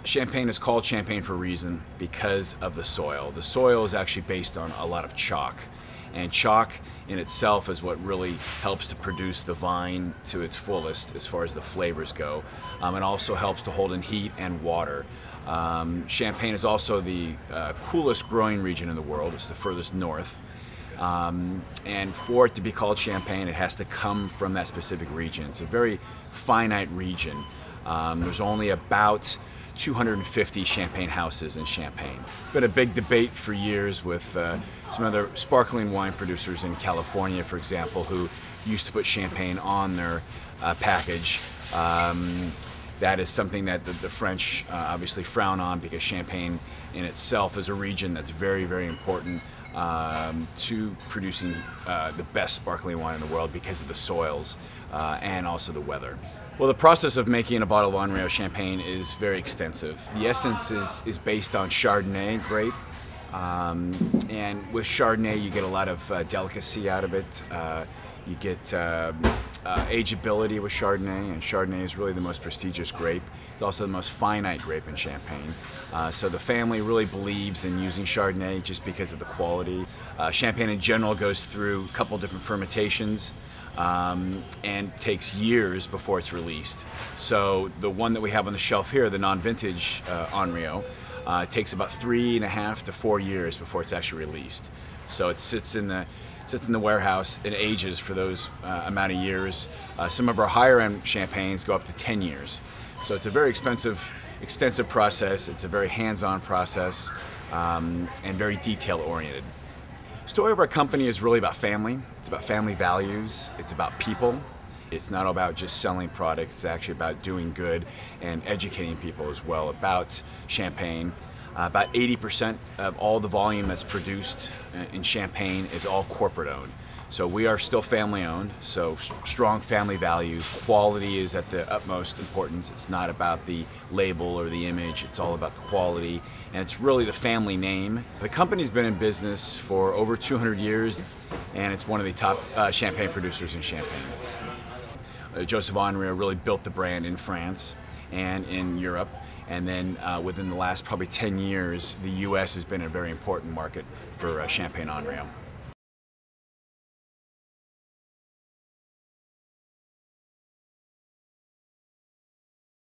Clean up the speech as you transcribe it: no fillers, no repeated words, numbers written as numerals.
Champagne is called Champagne for a reason because of the soil. The soil is actually based on a lot of chalk. And chalk in itself is what really helps to produce the vine to its fullest as far as the flavors go. It also helps to hold in heat and water. Champagne is also the coolest growing region in the world. It's the furthest north. And for it to be called Champagne, it has to come from that specific region. It's a very finite region. There's only about 250 champagne houses in Champagne. It's been a big debate for years with some other sparkling wine producers in California, for example, who used to put champagne on their package. That is something that the French obviously frown on, because Champagne in itself is a region that's very, very important to producing the best sparkling wine in the world because of the soils and also the weather. Well, the process of making a bottle of On-ree-ō champagne is very extensive. The essence is based on chardonnay grape, and with chardonnay you get a lot of delicacy out of it. You get ageability with chardonnay, and chardonnay is really the most prestigious grape. It's also the most finite grape in Champagne. So the family really believes in using chardonnay just because of the quality. Champagne in general goes through a couple different fermentations and takes years before it's released. So the one that we have on the shelf here, the non-vintage On-ree-ō, takes about 3.5 to 4 years before it's actually released. So it sits in the warehouse and ages for those amount of years. Some of our higher end champagnes go up to 10 years. So it's a very extensive process. It's a very hands-on process and very detail-oriented. The story of our company is really about family. It's about family values. It's about people. It's not about just selling product. It's actually about doing good and educating people as well about Champagne. About 80% of all the volume that's produced in Champagne is all corporate owned. So we are still family owned, so strong family values. Quality is at the utmost importance. It's not about the label or the image, it's all about the quality, and it's really the family name. The company's been in business for over 200 years, and it's one of the top champagne producers in Champagne. Joseph Henriot really built the brand in France and in Europe. And then within the last probably 10 years, the US has been a very important market for Champagne Henriot.